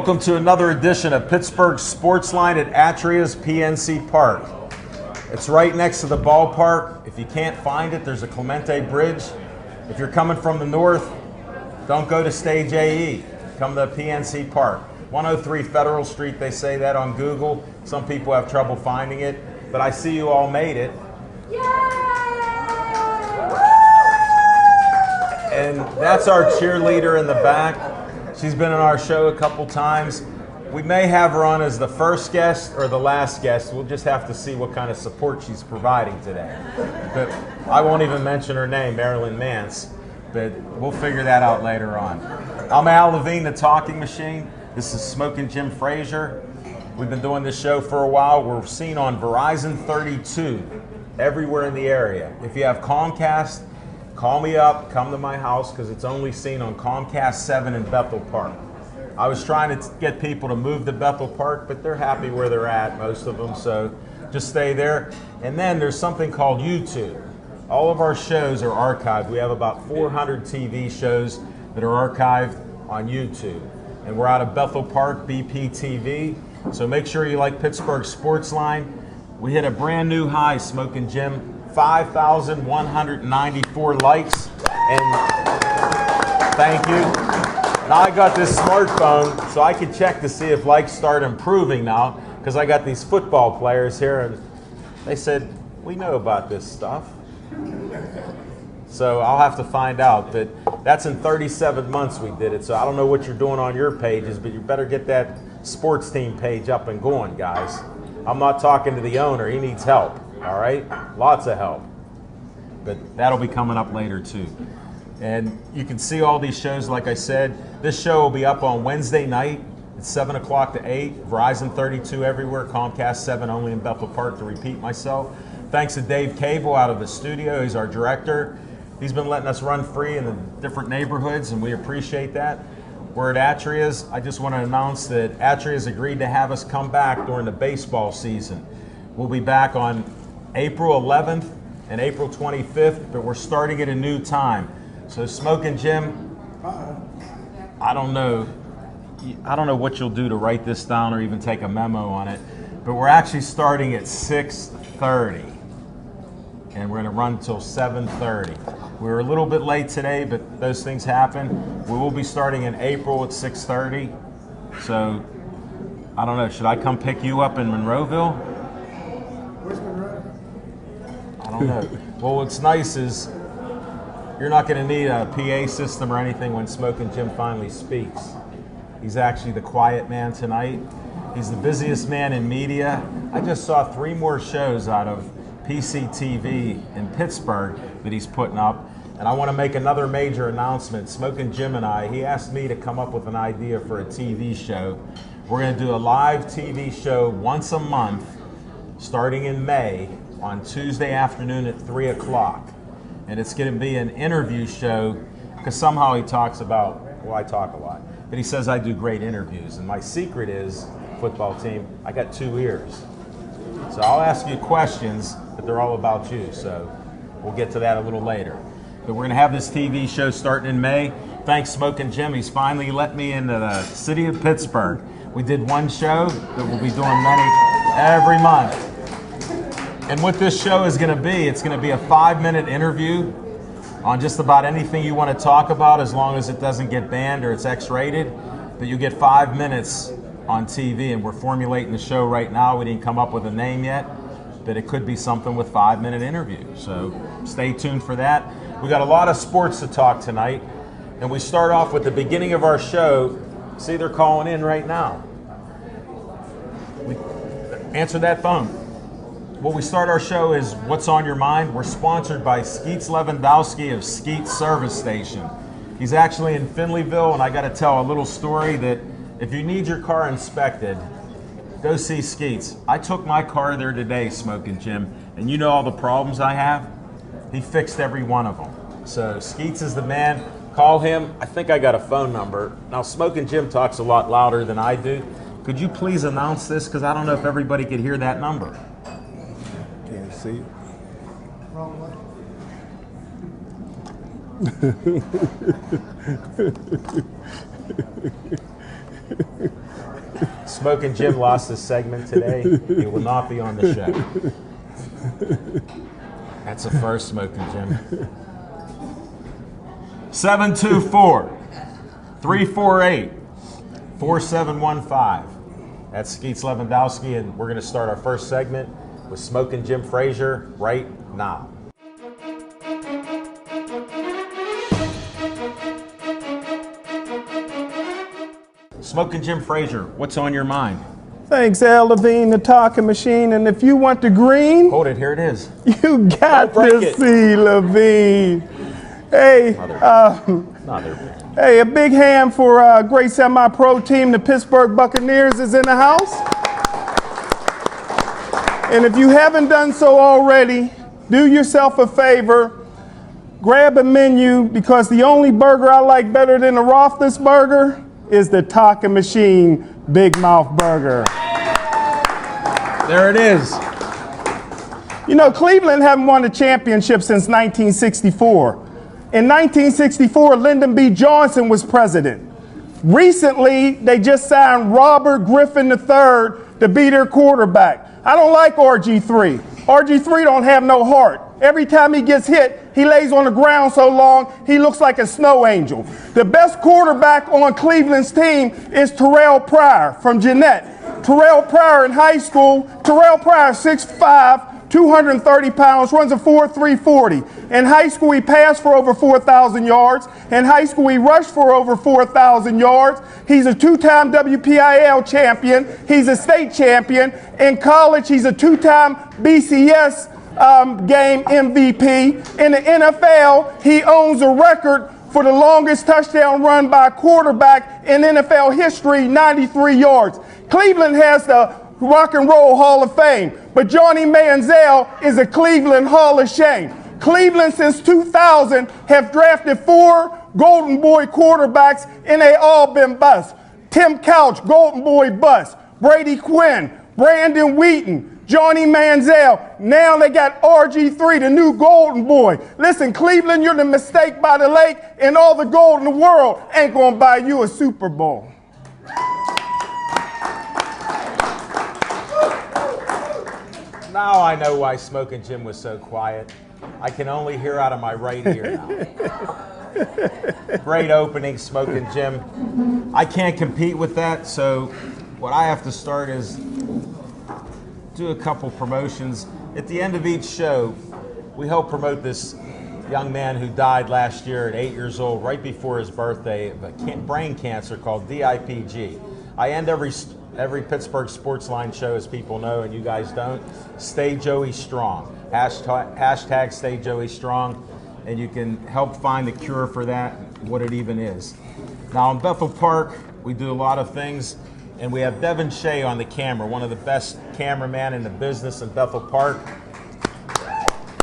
Welcome to another edition of Pittsburgh Sportsline at Atria's PNC Park. It's right next to the ballpark. If you can't find it, there's a Clemente Bridge. If you're coming from the north, don't go to Stage AE. Come to PNC Park. 103 Federal Street, they say that on Google. Some people have trouble finding it, but I see you all made it. Yay! And that's our cheerleader in the back. She's been on our show a couple times. We may have her on as the first guest or the last guest. We'll just have to see what kind of support she's providing today. But I won't even mention her name, Marilyn Mance, but we'll figure that out later on. I'm Al Levine, the talking machine. This is Smoking Jim Frazier. We've been doing this show for a while. We're seen on Verizon 32 everywhere in the area. If you have Comcast, call me up, come to my house, because it's only seen on Comcast 7 in Bethel Park. I was trying to get people to move to Bethel Park, but they're happy where they're at, most of them, so just stay there. And then there's something called YouTube. All of our shows are archived. We have about 400 TV shows that are archived on YouTube. And we're out of Bethel Park, BPTV, so make sure you like Pittsburgh Sportsline. We hit a brand new high, Smoking Jim. 5,194 likes, and thank you. Now I got this smartphone, so I can check to see if likes start improving now, because I got these football players here, and they said, we know about this stuff. So I'll have to find out, but that's in 37 months we did it, so I don't know what you're doing on your pages, but you better get that sports team page up and going, guys. I'm not talking to the owner, he needs help. All right, lots of help, but that'll be coming up later too. And you can see all these shows, like I said. This show will be up on Wednesday night at 7 o'clock to 8. Verizon 32 everywhere, Comcast 7 only in Bethel Park, to repeat myself. Thanks to Dave Cable out of the studio. He's our director. He's been letting us run free in the different neighborhoods, and we appreciate that. We're at Atria's. I just want to announce that Atria's agreed to have us come back during the baseball season. We'll be back on April 11th and April 25th, but we're starting at a new time. So Smoking Jim, I don't know what you'll do to write this down or even take a memo on it, but we're actually starting at 6:30, and we're going to run until 7:30. We were a little bit late today, but those things happen. We will be starting in April at 6:30, so I don't know, should I come pick you up in Monroeville? Where's Monroe? I don't know. Well, what's nice is you're not going to need a PA system or anything when Smoking Jim finally speaks. He's actually the quiet man tonight. He's the busiest man in media. I just saw 3 more shows out of PCTV in Pittsburgh that he's putting up. And I want to make another major announcement. Smoking Jim and he asked me to come up with an idea for a TV show. We're going to do a live TV show once a month starting in May on Tuesday afternoon at 3 o'clock. And it's going to be an interview show, because somehow he talks about, well, I talk a lot, but he says I do great interviews. And my secret is, football team, I got 2 ears. So I'll ask you questions, but they're all about you. So we'll get to that a little later. But we're going to have this TV show starting in May. Thanks, Smoking Jim. He's finally let me into the city of Pittsburgh. We did one show, but we'll be doing many every month. And what this show is going to be, it's going to be a 5-minute interview on just about anything you want to talk about, as long as it doesn't get banned or it's X-rated. But you get 5 minutes on TV, and we're formulating the show right now. We didn't come up with a name yet, but it could be something with 5-minute interview. So stay tuned for that. We got a lot of sports to talk tonight, and we start off with the beginning of our show. See, they're calling in right now. Answer that phone. Well, we start our show is What's on Your Mind. We're sponsored by Skeets Lewandowski of Skeets Service Station. He's actually in Finleyville, and I got to tell a little story that if you need your car inspected, go see Skeets. I took my car there today, Smoking Jim, and you know all the problems I have? He fixed every one of them. So Skeets is the man. Call him. I think I got a phone number. Now, Smoking Jim talks a lot louder than I do. Could you please announce this? Because I don't know if everybody could hear that number. Can't see it. Wrong way. Smoking Jim lost his segment today. He will not be on the show. That's a first, Smoking Jim. 724-348-4715. That's Skeets Lewandowski, and we're going to start our first segment with Smoking Jim Frazier right now. Smoking Jim Frazier, what's on your mind? Thanks, Al Levine, the talking machine. And if you want the green, Hold it, here it is. you got to see Levine. Hey, hey, a big hand for a great semi-pro team. The Pittsburgh Buccaneers is in the house. And if you haven't done so already, do yourself a favor. Grab a menu, because the only burger I like better than the Roethlisberger is the Talking Machine Big Mouth Burger. There it is. You know, Cleveland haven't won a championship since 1964. In 1964, Lyndon B. Johnson was president. Recently, they just signed Robert Griffin III to be their quarterback. I don't like RG3. RG3 don't have no heart. Every time he gets hit, he lays on the ground so long, he looks like a snow angel. The best quarterback on Cleveland's team is Terrell Pryor from Jeanette. Terrell Pryor in high school, Terrell Pryor 6'5", 230 pounds, runs a 4.3 40. In high school, he passed for over 4,000 yards. In high school, he rushed for over 4,000 yards. He's a two-time WPIAL champion. He's a state champion. In college, he's a two-time BCS game MVP. In the NFL, he owns a record for the longest touchdown run by a quarterback in NFL history, 93 yards. Cleveland has the Rock and Roll Hall of Fame, but Johnny Manziel is a Cleveland Hall of Shame. Cleveland since 2000 have drafted 4 Golden Boy quarterbacks, and they all been bust. Tim Couch, Golden Boy bust. Brady Quinn, Brandon Wheaton, Johnny Manziel. Now they got RG3, the new Golden Boy. Listen, Cleveland, you're the mistake by the lake, and all the gold in the world ain't gonna buy you a Super Bowl. Now I know why Smoking Jim was so quiet. I can only hear out of my right ear now. Great opening, Smoking Jim. I can't compete with that, so what I have to start is do a couple promotions. At the end of each show, we help promote this young man who died last year at 8 years old, right before his birthday, of a brain cancer called DIPG. I end every Pittsburgh Sportsline show, as people know, and you guys don't. Stay Joey Strong. Hashtag Stay Joey Strong, and you can help find the cure for that, what it even is. Now in Bethel Park, we do a lot of things, and we have Devin Shea on the camera, one of the best cameramen in the business in Bethel Park.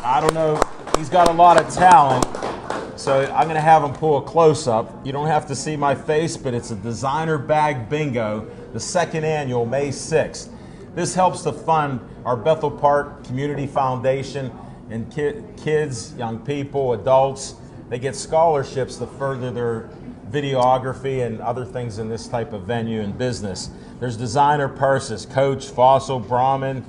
I don't know, he's got a lot of talent, so I'm gonna have him pull a close-up. You don't have to see my face, but it's a designer bag bingo, the second annual, May 6th. This helps to fund our Bethel Park Community Foundation, and kids, young people, adults, they get scholarships to further their videography and other things in this type of venue and business. There's designer purses, Coach, Fossil, Brahmin,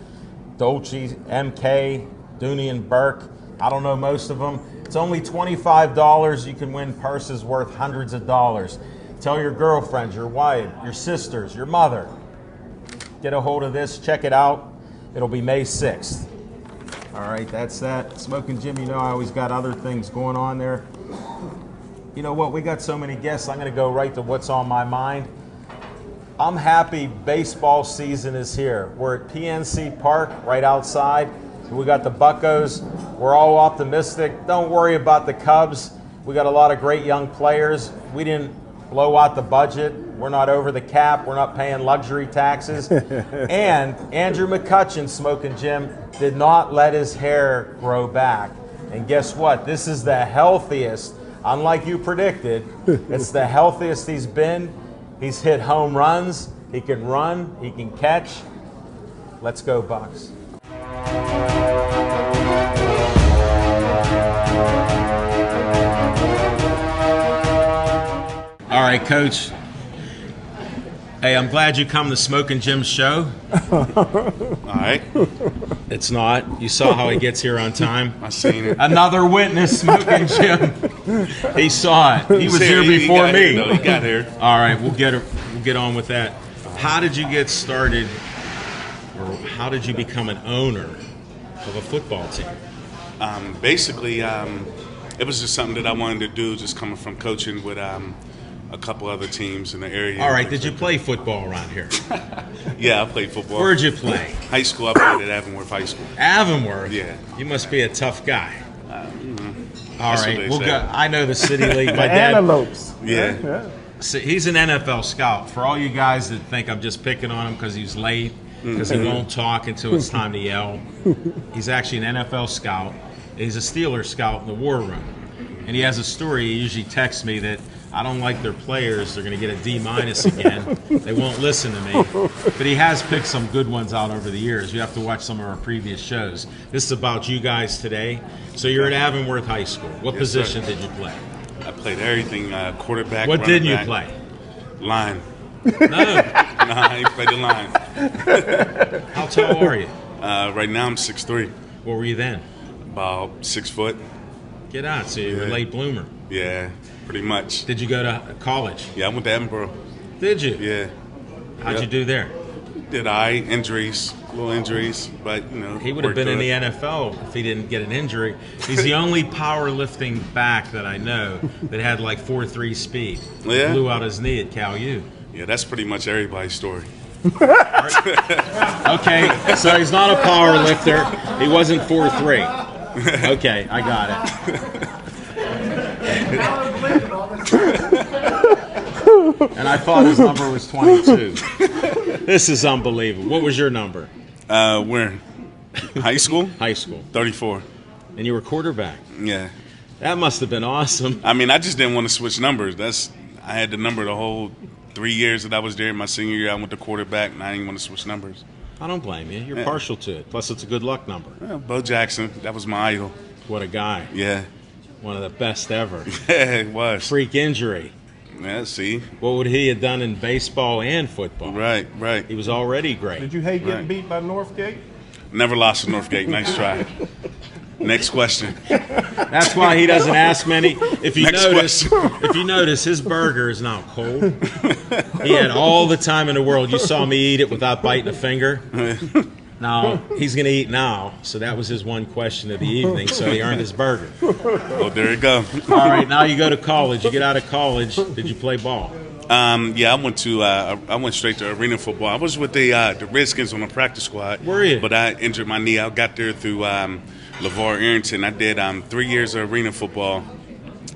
Dolce, MK, Dooney and Burke. I don't know most of them. It's only $25. You can win purses worth hundreds of dollars. Tell your girlfriends, your wife, your sisters, your mother. Get a hold of this, check it out. It'll be May 6th. All right, that's that. Smoking Jim, you know I always got other things going on there. You know what, we got so many guests, I'm gonna go right to what's on my mind. I'm happy baseball season is here. We're at PNC Park, right outside. We got the Buccos. We're all optimistic. Don't worry about the Cubs. We got a lot of great young players. We didn't blow out the budget. We're not over the cap. We're not paying luxury taxes. And Andrew McCutcheon, Smoking Jim, did not let his hair grow back. And guess what? This is the healthiest, unlike you predicted, it's the healthiest he's been. He's hit home runs. He can run. He can catch. Let's go, Bucks. All right, Coach. Hey, I'm glad you come to Smoking Jim's show. All right. It's not. You saw how he gets here on time. I seen it. Another witness, Smoking Jim. He saw it. He was here before me. He got here. All right, we'll get on with that. How did you get started, or how did you become an owner of a football team? Basically, it was just something that I wanted to do, just coming from coaching with a couple other teams in the area. All right, did you play football around here? Yeah, I played football. Where'd you play? High school, I played at Avonworth High School. Avonworth? Yeah. You must be a tough guy. All That's what right, they we'll say. go. I know the City League. My The dad. antelopes. Yeah. See, he's an NFL scout. For all you guys that think I'm just picking on him because he's late, because he won't talk until it's time to yell, he's actually an NFL scout. He's a Steelers scout in the war room. And he has a story. He usually texts me that I don't like their players. They're going to get a D- again. They won't listen to me. But he has picked some good ones out over the years. You have to watch some of our previous shows. This is about you guys today. So you're at Avonworth High School. What position did you play? I played everything, quarterback, What running didn't you back, play? Line. No. Nah, I ain't played the line. How tall are you? Right now I'm 6'3", What were you then? about 6 foot. Get out. So you're a Yeah. late bloomer. Yeah, pretty much. Did you go to college? Yeah, I went to Edinburgh. Did you? Yeah. How'd Yeah. you do there? Did little injuries, but He would have worked been in through the it. NFL if he didn't get an injury. He's the only powerlifting back that I know that had like 4.3 speed. Yeah? Blew out his knee at Cal U. Yeah, that's pretty much everybody's story. Okay, so he's not a power lifter. He wasn't 4.3. Okay, I got it. And I thought his number was 22. This is unbelievable. What was your number? We're in high school, High school. 34. And you were quarterback. Yeah. That must have been awesome. I mean, I just didn't want to switch numbers. I had the number the whole 3 years that I was there. My senior year, I went to quarterback, and I didn't want to switch numbers. I don't blame you. You're Yeah. partial to it. Plus, it's a good luck number. Yeah, Bo Jackson, that was my idol. What a guy. Yeah. One of the best ever. Yeah, it was. Freak injury. Yeah, see? What would he have done in baseball and football? Right. He was already great. Did you hate getting Right. beat by Northgate? Never lost to Northgate. Nice try. Next question. That's why he doesn't ask many. If you Next notice, his burger is now cold. He had all the time in the world. You saw me eat it without biting a finger. Now he's going to eat now. So that was his one question of the evening. So he earned his burger. Oh, there you go. All right, now you go to college. You get out of college. Did you play ball? Yeah, I went straight to arena football. I was with the Redskins on the practice squad. Were you? But I injured my knee. I got there through LeVar Arrington. I did 3 years of arena football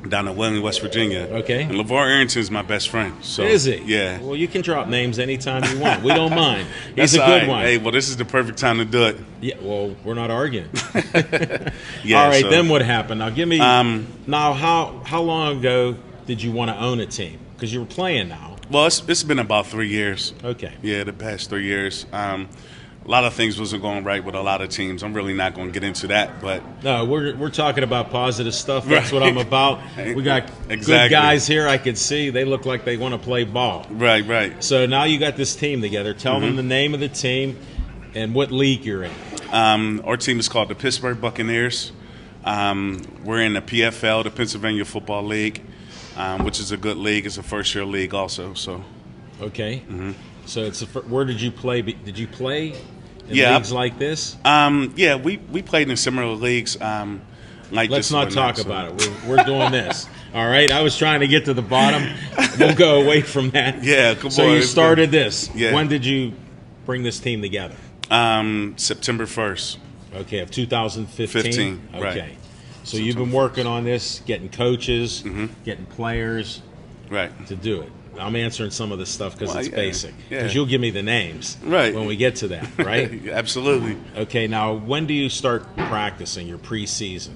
down in Wheeling, West Virginia. Okay. And LeVar Arrington is my best friend. So Is he? Yeah. Well, you can drop names anytime you want. We don't mind. He's That's a all good right. one. Hey, well, this is the perfect time to do it. Yeah, well, we're not arguing. Yeah. All right, so, then what happened? Now, give me. Now, how long ago did you want to own a team? Because you were playing now. Well, it's been about 3 years. Okay. Yeah, the past 3 years. A lot of things wasn't going right with a lot of teams. I'm really not going to get into that, but No, we're talking about positive stuff. That's Right. what I'm about. We got good Exactly. guys here. I could see they look like they want to play ball. right. So now you got this team together. Tell them the name of the team and what league you're in. Our team is called the Pittsburgh Buccaneers. We're in the PFL, the Pennsylvania Football League, which is a good league. It's a first-year league also. So Okay. So it's where did you play? Did you play in Yeah. leagues like this? yeah, we played in similar leagues. Like Let's this not one talk now, so- about it. We're doing this. All right. I was trying to get to the bottom. We'll go away from that. Yeah, come So on, you it's started this. Yeah. When did you bring this team together? September 1st. Okay, of 2015. 15, Okay. right. So you've been working on this, getting coaches, Mm-hmm. getting players Right. to do it. I'm answering some of this stuff because Well, it's yeah, basic. yeah. Because you'll give me the names Right. when we get to that, right? Absolutely. Okay, now when do you start practicing your preseason?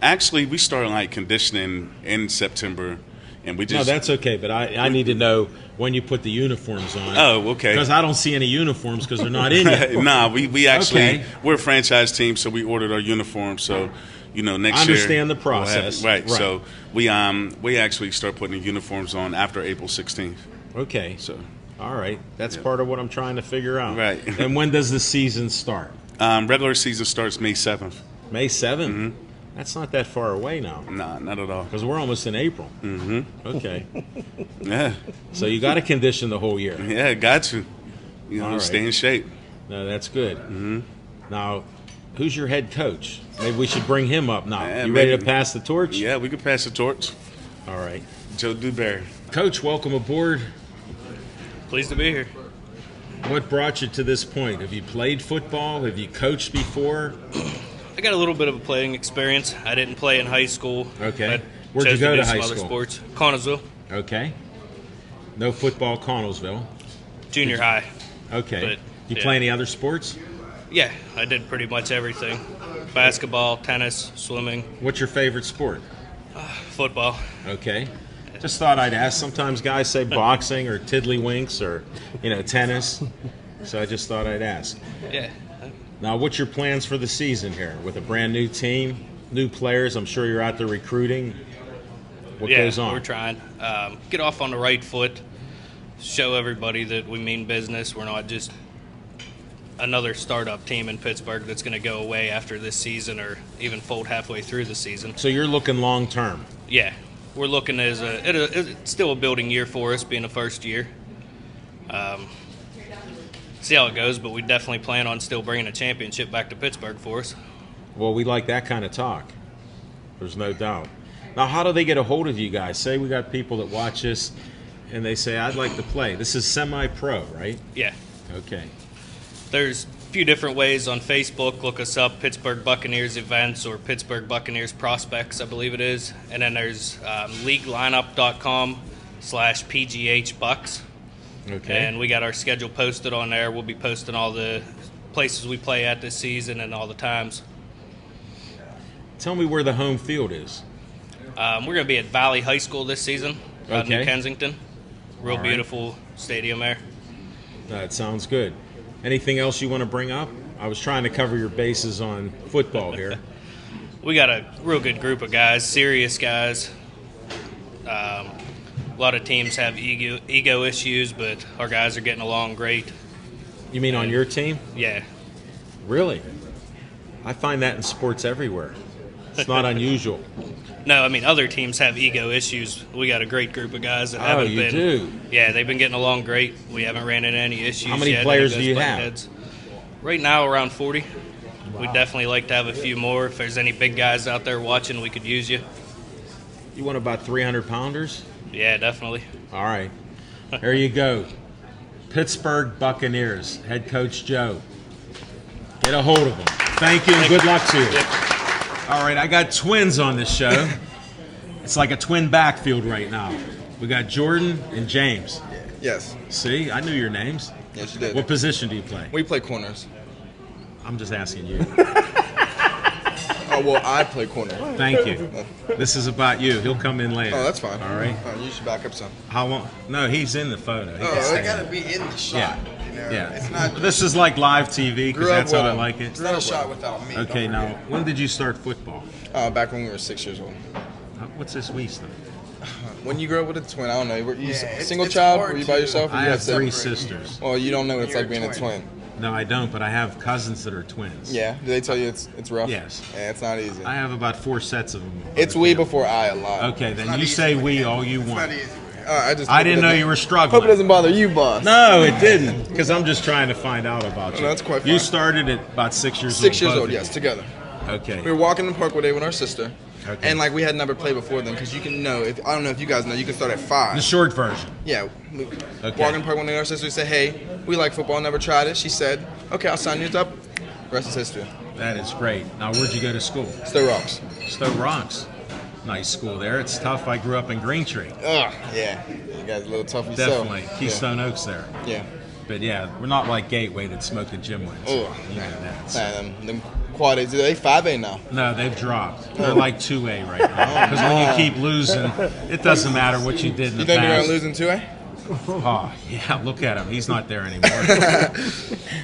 Actually, we started like conditioning in September, and we No, just that's okay, but I need to know when you put the uniforms on. Oh, okay. Because I don't see any uniforms because they're not in yet. Nah, we actually Okay. we're a franchise team, so we ordered our uniforms. So, next I year understand the we'll have- process. right. Right. So we actually start putting the uniforms on after April 16th. Okay. So All right. That's part of what I'm trying to figure out. Right. And when does the season start? Regular season starts May 7th. May 7th? That's not that far away now. Nah, not at all. Because we're almost in April. Okay. Yeah. So you got to condition the whole year. Yeah, got you. All right. Stay in shape. No, that's good. Now, who's your head coach? Maybe we should bring him up now. Yeah, you ready maybe. to pass the torch? Yeah, we can pass the torch. All right. Joe Dewberry. Coach, welcome aboard. Pleased to be here. What brought you to this point? Have you played football? Have you coached before? I got a little bit of a playing experience. I didn't play in high school. Okay. I Where'd you chose go do to some high other school? Sports. Connellsville, Okay. No football, Connellsville. junior high. Okay. But, You yeah. play any other sports? Yeah, I did pretty much everything. Basketball, tennis, swimming, What's your favorite sport? football. Okay. Just thought I'd ask. Sometimes guys say boxing or tiddlywinks or, tennis. So I just thought I'd ask. Yeah. Now, what's your plans for the season here? With a brand new team, new players, I'm sure you're out there recruiting. What goes on? We're trying. Get off on the right foot. Show everybody that we mean business. We're not just another startup team in Pittsburgh that's going to go away after this season or even fold halfway through the season. So you're looking long term. Yeah, we're looking as it's still a building year for us, being the first year. See how it goes, but we definitely plan on still bringing a championship back to Pittsburgh for us. Well, we like that kind of talk. There's no doubt. Now, how do they get a hold of you guys? Say we got people that watch this and they say, I'd like to play. This is semi-pro, right? Yeah, Okay. there's a few different ways on Facebook. Look us up, Pittsburgh Buccaneers Events or Pittsburgh Buccaneers Prospects, I believe it is. And then there's leaguelineup.com/PGH Bucks. Okay. And we got our schedule posted on there. We'll be posting all the places we play at this season and all the times. Tell me where the home field is. We're going to be at Valley High School this season, out in Okay. New Kensington. Real All right. beautiful stadium there. That sounds good. Anything else you want to bring up? I was trying to cover your bases on football here. We got a real good group of guys, serious guys. A lot of teams have ego issues, but our guys are getting along great. You mean on your team? Yeah. Really? I find that in sports everywhere. It's not unusual. No, I mean, other teams have ego issues. We got a great group of guys that haven't you been. do? Yeah, they've been getting along great. We haven't ran into any issues. How many yet, players any do you of those have? button heads. Right now, around 40. We'd definitely like to have a few more. If there's any big guys out there watching, we could use you. You want about 300 pounders? Yeah, definitely. All right. There you go. Pittsburgh Buccaneers, head coach Joe. Get a hold of him. Thank you and good luck to you. All right, I got twins on this show. It's like a twin backfield right now. We got Jordan and James. Yes. See, I knew your names. Yes, you did. What position do you play? We play corners. I'm just asking you. Oh, well, I play corner. Thank you. This is about you. He'll come in later. Oh, that's fine. All right. You should back up some. How long? No, he's in the photo. He can Oh, stay it gotta in. be in the shot. Yeah. You know? Yeah. It's not. This is like live TV because Grew up that's how with I him. like it. It's not a shot without me. Okay, don't now forget. when did you start football? Back when we were 6 years old. What's this we stuff? When you grew up with a twin, I don't know. Were you it's- single it's child? hard Were you by to- yourself? Or I you have had three seven? sisters. Well, you don't know what it's You're like being a twin. No, I don't, but I have cousins that are twins. Yeah. Do they tell you it's rough? Yes. Yeah, it's not easy. I have about 4 sets of them. It's we before I a lot. Okay, then not you easy say with we him. all you It's not want. easy. I just. I hope it didn't know doesn't- you were Hope it struggling. doesn't bother you, boss. No, it didn't, because I'm just trying to find out about you. No, that's quite You fine. started at about 6 years old. 6 years both old, of you. yes, together. Okay. We were walking in the park one day with our sister, Okay. and like we had never played before then, because you can know. If I don't know if you guys know, you can start at 5. The short version. Yeah, we Okay. walking in the park one day with our sister. We said, "Hey, we like football. Never tried it." She said, "Okay, I'll sign you up." Rest is history. That is great. Now, where'd you go to school? Still rocks. Stowe Rocks. Nice school there. It's tough. I grew up in Greentree. Ugh, yeah. You guys a little tough yourself. Definitely. Keystone Oaks there. Yeah. But yeah, we're not like Gateway that smoke at gym wins. Ugh. You know that. So- Them quad A's, they 5A now. No, they've dropped. They're like 2A right now. Because when you keep losing, it doesn't matter what you did in the You think they're past. gonna lose in 2A? Oh, yeah, look at him. He's not there anymore.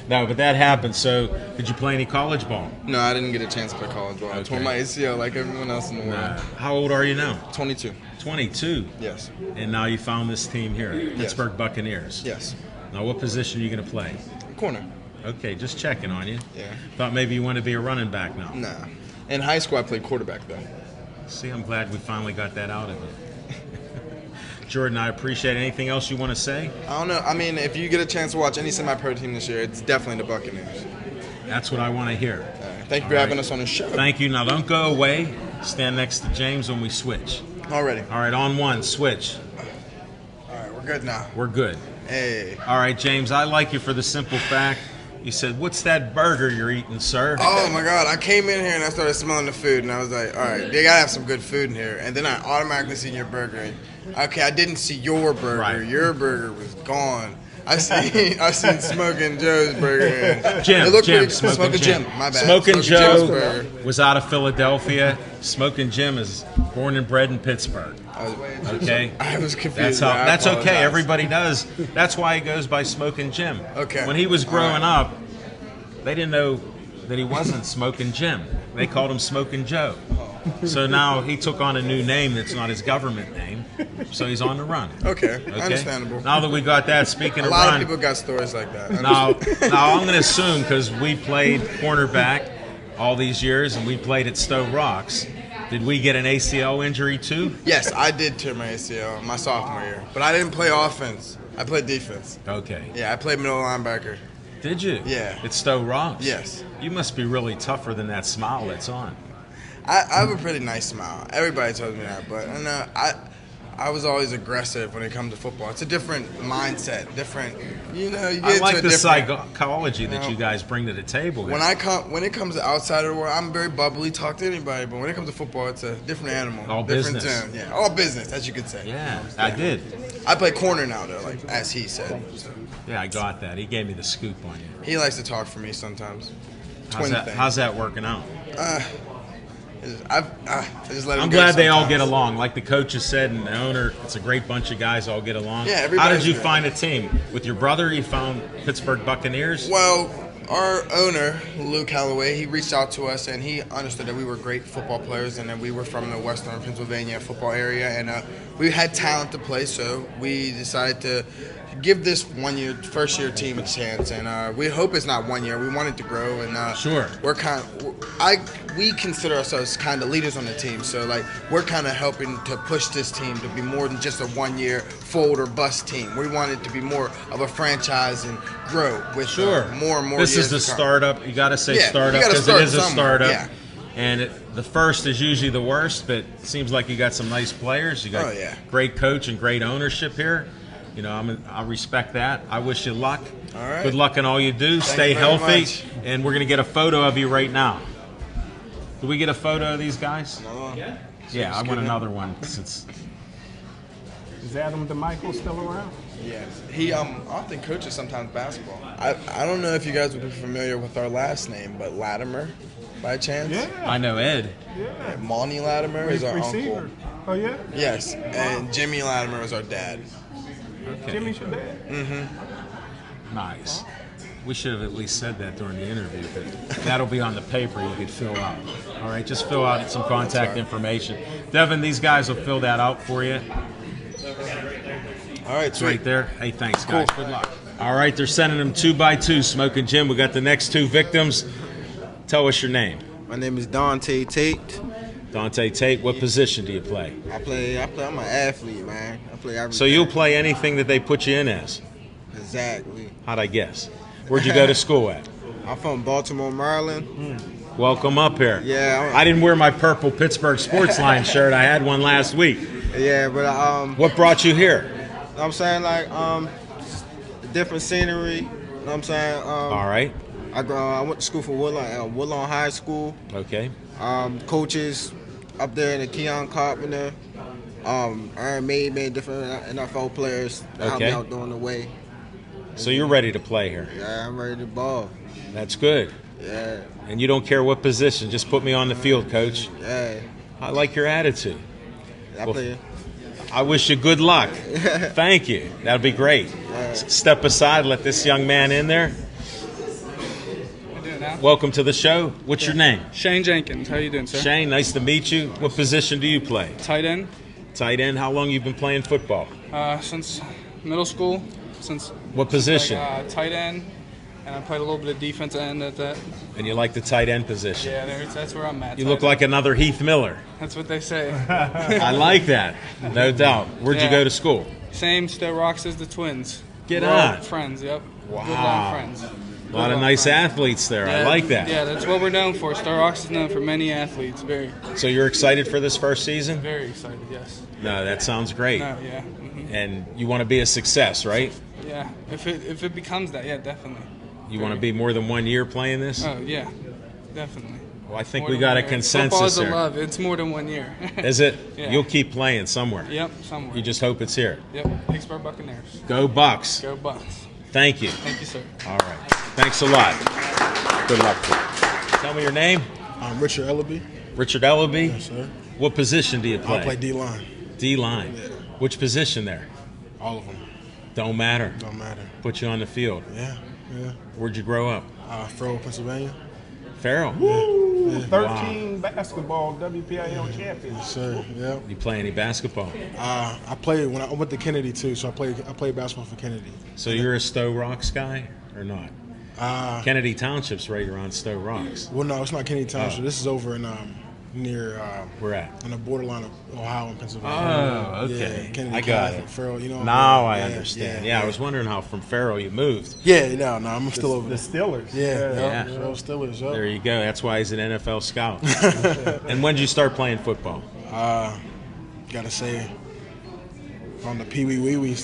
No, but that happened. So, did you play any college ball? No, I didn't get a chance to play college ball. I tore my ACL like everyone else in the world. How old are you now? 22. 22. Yes. And now you found this team here, Pittsburgh Buccaneers. Yes. Now, what position are you going to play? Corner. Okay, just checking on you. Yeah. Thought maybe you want to be a running back now. Nah. In high school, I played quarterback, though. See, I'm glad we finally got that out of you. Jordan, I appreciate it. Anything else you want to say? I don't know. I mean, if you get a chance to watch any semi-pro team this year, it's definitely the Buccaneers. That's what I want to hear. Thank you for having us on the show. Thank you. Now, don't go away. Stand next to James when we switch. Already. All right, on one, switch. All right, we're good now. We're good. Hey. All right, James, I like you for the simple fact. You said, "What's that burger you're eating, sir?" Oh my God! I came in here and I started smelling the food, and I was like, "All right, they gotta have some good food in here." And then I automatically seen your burger. And, okay, I didn't see your burger. Right. Your burger was gone. I seen Smoking Joe's burger. And Jim, it looked Jim, pretty- Smoking Jim. My bad. Smoking Jim's Joe burger. was out of Philadelphia. Smoking Jim is born and bred in Pittsburgh. Okay, I was confused. That's I okay. apologize. Everybody does. That's why he goes by Smoking Jim. Okay. When he was growing up, they didn't know that he wasn't Smoking Jim. They called him Smoking Joe. So now he took on a new name that's not his government name. So he's on the run. Okay, understandable. Now that we got that, speaking A of lot run, of people got stories like that. now I'm going to assume, because we played cornerback all these years and we played at Stowe Rocks, did we get an ACL injury too? Yes, I did tear my ACL my sophomore year, but I didn't play offense. I played defense. Okay. Yeah, I played middle linebacker. Did you? Yeah. At Stowe Rocks? Yes. You must be really tougher than that smile that's on. I have a pretty nice smile. Everybody tells me that, but I was always aggressive when it comes to football. It's a different mindset, different. You get I like into the a different. psychology that you guys bring to the table. When it comes to outside of the world, I'm very bubbly, talk to anybody. But when it comes to football, it's a different animal. All different business. tune. Yeah, all business, as you could say. Yeah, I did. I play corner now, though, like as he said. So. Yeah, I got that. He gave me the scoop on you. He likes to talk for me sometimes. How's that working out? I just let him I'm go glad they all sometimes. get along. Like the coaches said and the owner, it's a great bunch of guys all get along. Yeah, How everybody's did you good. find a team? With your brother, you found Pittsburgh Buccaneers? Well, our owner, Luke Calloway, he reached out to us and he understood that we were great football players and that we were from the Western Pennsylvania football area and we had talent to play, so we decided to give this first year team a chance, and we hope it's not 1 year. We want it to grow, and Sure. We consider ourselves kind of leaders on the team, so like we're kind of helping to push this team to be more than just a 1 year fold or bust team. We want it to be more of a franchise and grow with more and more. This years is the to come. startup. You got to say Yeah, startup you gotta because it start is a somewhere, startup. yeah. And the first is usually the worst, but it seems like you got some nice players. You got great coach and great ownership here. I respect that. I wish you luck. All right. Good luck in all you do. Stay you very healthy. much. And we're going to get a photo of you right now. Do we get a photo of these guys? Yeah, I want another one. Since Is Adam DeMichael still around? Yes. He often coaches sometimes basketball. I don't know if you guys would be familiar with our last name, but Latimer, by chance? I know Ed. Yeah. Monty Latimer is our Receiver. uncle. Oh, yeah? Yes, and Jimmy Latimer is our dad. Okay. Jimmy's your dad? Nice. We should have at least said that during the interview, but that'll be on the paper you could fill out. All right, just fill out some contact information. Devin, these guys will fill that out for you. All right, It's right there. Hey, thanks, guys. Cool. Good luck. All right, they're sending them 2 by 2. Smoking Jim, we got the next 2 victims. Tell us your name. My name is Dante Tate. Dante Tate, what position do you play? I'm an athlete, man. I play everything. So you'll play anything that they put you in as? Exactly. How'd I guess? Where'd you go to school at? I'm from Baltimore, Maryland. Welcome up here. Yeah. I didn't wear my purple Pittsburgh Sportsline shirt. I had one last week. Yeah, but What brought you here? I'm saying like different scenery. You know what I'm saying? All right. I went to school for Woodlawn High School. Okay. Coaches up there in the Keon Carpenter, Aaron Mayman, different NFL players that helped me out during the way. So you're ready to play here. Yeah, I'm ready to ball. That's good. Yeah, And you don't care what position. Just put me on the field, coach. yeah. I like your attitude. I play. I wish you good luck. Thank you. That'll be great. Step aside, let this young man in there. Welcome to the show. What's your name? Shane Jenkins. How you doing, sir? Shane, nice to meet you. What position do you play? Tight end. Tight end. How long you been playing football? Since middle school. What position? Tight end, and I played a little bit of defensive end at that. And you like the tight end position? Yeah, that's where I'm at. You look like another Heath Miller. That's what they say. I like that. No doubt. Where'd you go to school? Same Stowe Rocks as the Twins. Get We're all on. friends, yep. Wow. Good long friends. A lot of nice athletes there. I like that. Yeah, that's what we're known for. Stowe Rocks is known for many athletes. Very. So you're excited for this first season? Very excited, yes. No, that sounds great. No, yeah. Mm-hmm. And you want to be a success, right? Yeah, if it becomes that, yeah, definitely. You want to be more than 1 year playing this? Oh, yeah, definitely. Well, I think More we than got 1 a year. consensus Football is a there. love. It's more than 1 year. Is it? Yeah. You'll keep playing somewhere. Yep, somewhere. You just hope it's here. Yep, Pittsburgh Buccaneers. Go Bucks. Go Bucks. Thank you. Thank you, sir. All right. Thanks a lot. Good luck to you. Tell me your name. I'm Richard Ellaby. Richard Ellaby. Yes, sir. What position do you play? I play D-line. D-line. Yeah. Which position there? All of them. Don't matter. Don't matter. Put you on the field. Yeah, yeah. Where'd you grow up? Farrell, Pennsylvania. Farrell. Woo! 13 basketball WPIL champions. Yes, sir. Yeah. You play any basketball? I played when I went to Kennedy too, so I played basketball for Kennedy. So you're a Stowe Rocks guy or not? Kennedy Township's right around Stowe Rocks. Well, no, it's not Kennedy Township. This is over in near Where at? on the borderline of Ohio and Pennsylvania. Oh, okay. Yeah, Kennedy I got Catholic, it. Farrell, you know. Now I understand. Yeah, I was wondering how from Farrell you moved. Yeah, no, I'm still over The there. Steelers. Yeah. Yeah. Steelers. Yep. There you go. That's why he's an NFL scout. And when did you start playing football? Gotta say, on the Pee Wee Wee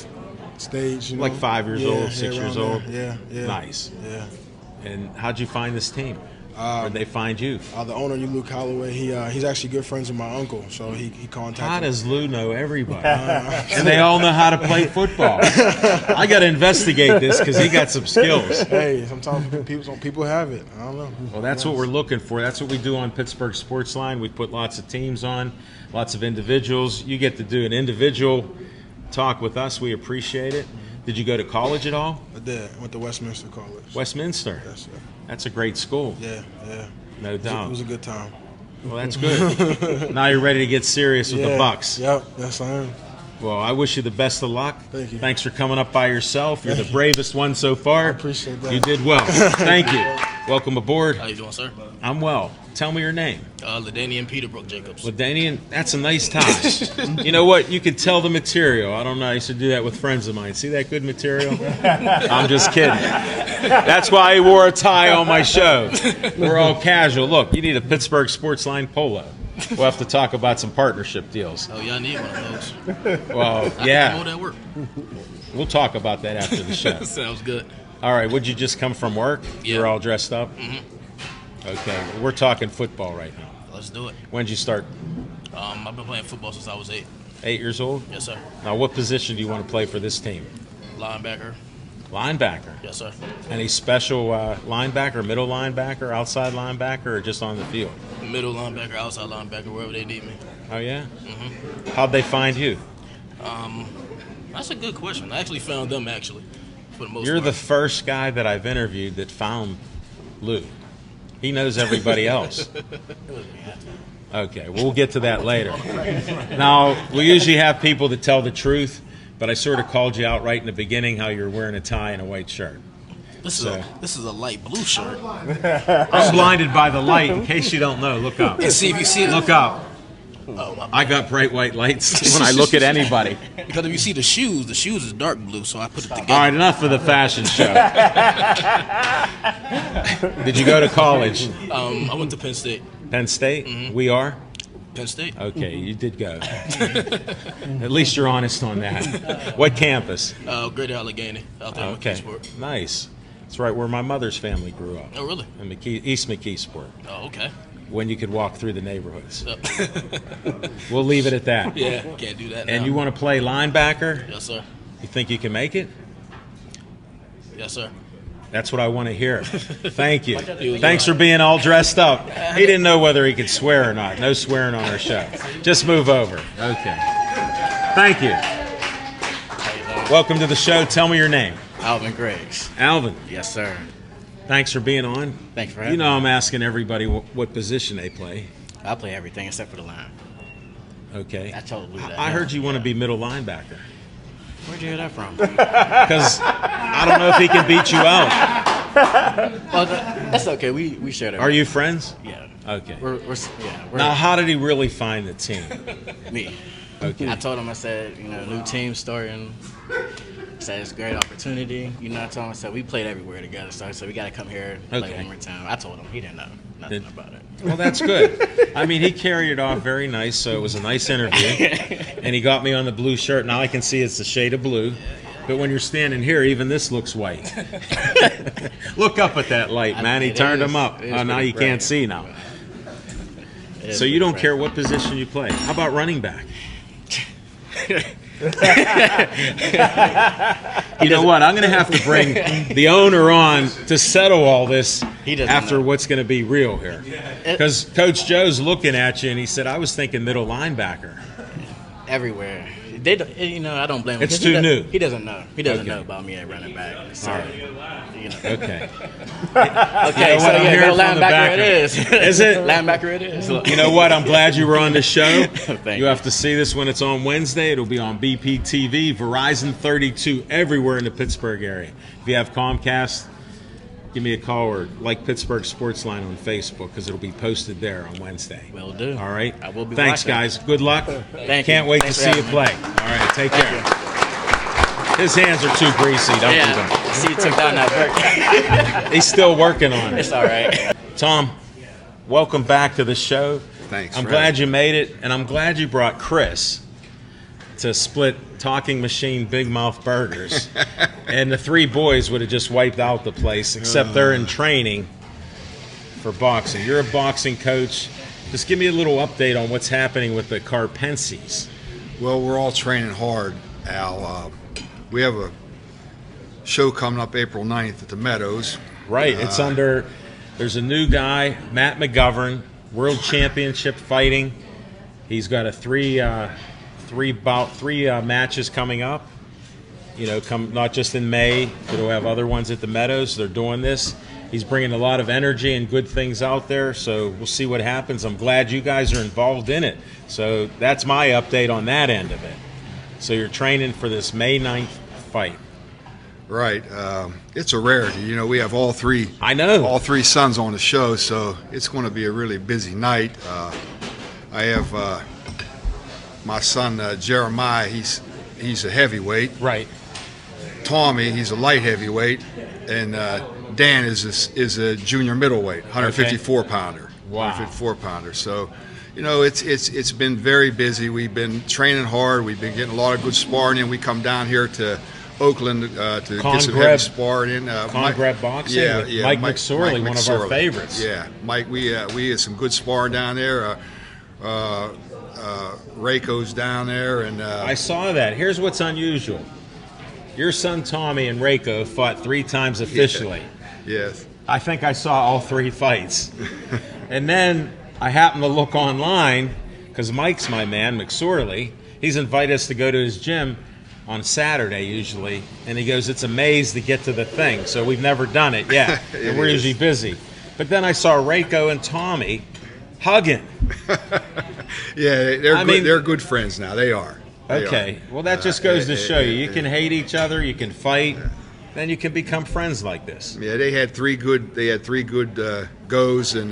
stage, you know. Like 5 years old, 6 years around old? there. Yeah. Nice. Yeah. And how'd you find this team? Where'd they find you? The owner, Luke Holloway, he's actually good friends with my uncle, so he contacted How me. does Lou know everybody? And they all know how to play football. I got to investigate this because he got some skills. Hey, sometimes people have it. I don't know. Well, that's what we're looking for. That's what we do on Pittsburgh Sportsline. We put lots of teams on, lots of individuals. You get to do an individual talk with us. We appreciate it. Did you go to college at all? I did. I went to Westminster College. Westminster. Yes, sir. That's a great school. Yeah. No doubt. It was a good time. Well, that's good. Now you're ready to get serious with the Bucks. Yep, yes I am. Well, I wish you the best of luck. Thank you. Thanks for coming up by yourself. You're the bravest one so far. I appreciate that. You did well. Thank you. Welcome aboard. How you doing, sir? I'm well. Tell me your name. LaDanian Peterbrook Jacobs. LaDanian, that's a nice tie. You know what? You could tell the material. I don't know. I used to do that with friends of mine. See that good material? I'm just kidding. That's why I wore a tie on my show. We're all casual. Look, you need a Pittsburgh Sportsline polo. We'll have to talk about some partnership deals. Oh, y'all need one of those. Well, I yeah. can that work. We'll talk about that after the show. Sounds good. All right. Would you just come from work? Yeah. You're all dressed up? Mm-hmm. Okay. We're talking football right now. Let's do it. When did you start? I've been playing football since I was 8. 8 years old? Yes, sir. Now, what position do you want to play for this team? Linebacker. Linebacker. Yes, sir. Any special linebacker, middle linebacker, outside linebacker, or just on the field? Middle linebacker, outside linebacker, wherever they need me. Oh, yeah? Mm-hmm. How'd they find you? That's a good question. I actually found them, for the most You're part. the first guy that I've interviewed that found Lou. He knows everybody else. Okay, we'll get to that later. Now, we usually have people that tell the truth, but I sort of called you out right in the beginning how you're wearing a tie and a white shirt. This is a light blue shirt. I'm blinded by the light. In case you don't know, look up. And see if you see it. Look up. Oh, my I got bright white lights when I look at anybody. Because if you see the shoes is dark blue, so I put it together. All right, enough of the fashion show. Did you go to college? I went to Penn State. Penn State? Mm-hmm. We are? Penn State. Okay, you did go. At least you're honest on that. What campus? Greater Allegheny, out there in Okay, McKeesport. nice. That's right where my mother's family grew up. Oh, really? In East McKeesport, Oh, okay. when you could walk through the neighborhoods. Yep. We'll leave it at that. Yeah, can't do that now. And you want to play linebacker? Yes, sir. You think you can make it? Yes, sir. That's what I want to hear. Thank you. Thanks for being all dressed up. He didn't know whether he could swear or not. No swearing on our show. Just move over. Okay. Thank you. Welcome to the show. Tell me your name. Alvin Griggs. Alvin. Yes, sir. Thanks for being on. Thanks for having me. You know me. I'm asking everybody what position they play. I play everything except for the line. Okay. I totally blew that. I heard you want to be middle linebacker. Where'd you hear that from? Because I don't know if he can beat you out. Well, that's okay. We share that. Are you friends? Yeah. Okay. We're now, how did he really find the team? Me. Okay. I told him, I said, new team starting. I said, it's a great opportunity. I told him, I said, we played everywhere together. So I said, we got to come here and play one more time. I told him. He didn't know nothing about it. Well, that's good. I mean, he carried it off very nice, so it was a nice interview. And he got me on the blue shirt. Now I can see it's a shade of blue. But when you're standing here, even this looks white. Look up at that light, man. He turned them up. Oh, now you can't see now. So you don't care what position you play. How about running back? You know what? I'm going to have to bring the owner on to settle all this after what's going to be real here. Because Coach Joe's looking at you, and he said, I was thinking middle linebacker. Everywhere. I don't blame him. It's too new. He doesn't know. He doesn't know about me at running back. Sorry. Okay. Okay, so middle linebacker it is. Is it? Linebacker it is. You know what? I'm glad you were on the show. Thank you have to see this when it's on Wednesday. It'll be on BPTV, Verizon 32, everywhere in the Pittsburgh area. If you have Comcast, give me a call or like Pittsburgh Sportsline on Facebook because it'll be posted there on Wednesday. Will do. All right. I will be. Thanks, watching. guys. Good luck. Can't wait to see you play. All right. Take care. His hands are too greasy. Don't do that. See, you took down that He's still working on it. It's all right. Tom, welcome back to the show. Thanks. I'm glad you made it, and I'm glad you brought Chris to split Talking Machine Big Mouth Burgers. And the three boys would have just wiped out the place, except they're in training for boxing. You're a boxing coach. Just give me a little update on what's happening with the Carpensies. Well, we're all training hard, Al. We have a show coming up April 9th at the Meadows. Right. It's there's a new guy, Matt McGovern, World Championship fighting. He's got a three matches coming up. Not just in May, but we'll have other ones at the Meadows. They're doing this. He's bringing a lot of energy and good things out there, so we'll see what happens. I'm glad you guys are involved in it. So that's my update on that end of it. So you're training for this May 9th fight. Right. It's a rarity. We have all three. I know. All three sons on the show, so it's going to be a really busy night. I have my son Jeremiah. He's a heavyweight. Right. Tommy, he's a light heavyweight, and Dan is a junior middleweight, 154 pounder. Wow. 154 pounder. So, it's been very busy. We've been training hard. We've been getting a lot of good sparring in. We come down here to Oakland to get some heavy sparring in. Congrab Boxing with Mike McSorley, one of our favorites. Yeah, Mike, we had some good sparring down there. Rayco's down there, and I saw that. Here's what's unusual. Your son Tommy and Rayco fought 3 times officially. Yes. I think I saw all 3 fights. And then I happened to look online, because Mike's my man, McSorley. He's invited us to go to his gym on Saturday usually, and he goes, it's a maze to get to the thing, so we've never done it yet. And we're usually busy. But then I saw Rayco and Tommy hugging. Yeah, they're good friends now. They are. Okay. Well, that just goes to show you. You can hate each other, you can fight, then you can become friends like this. Yeah, they had three good goes, and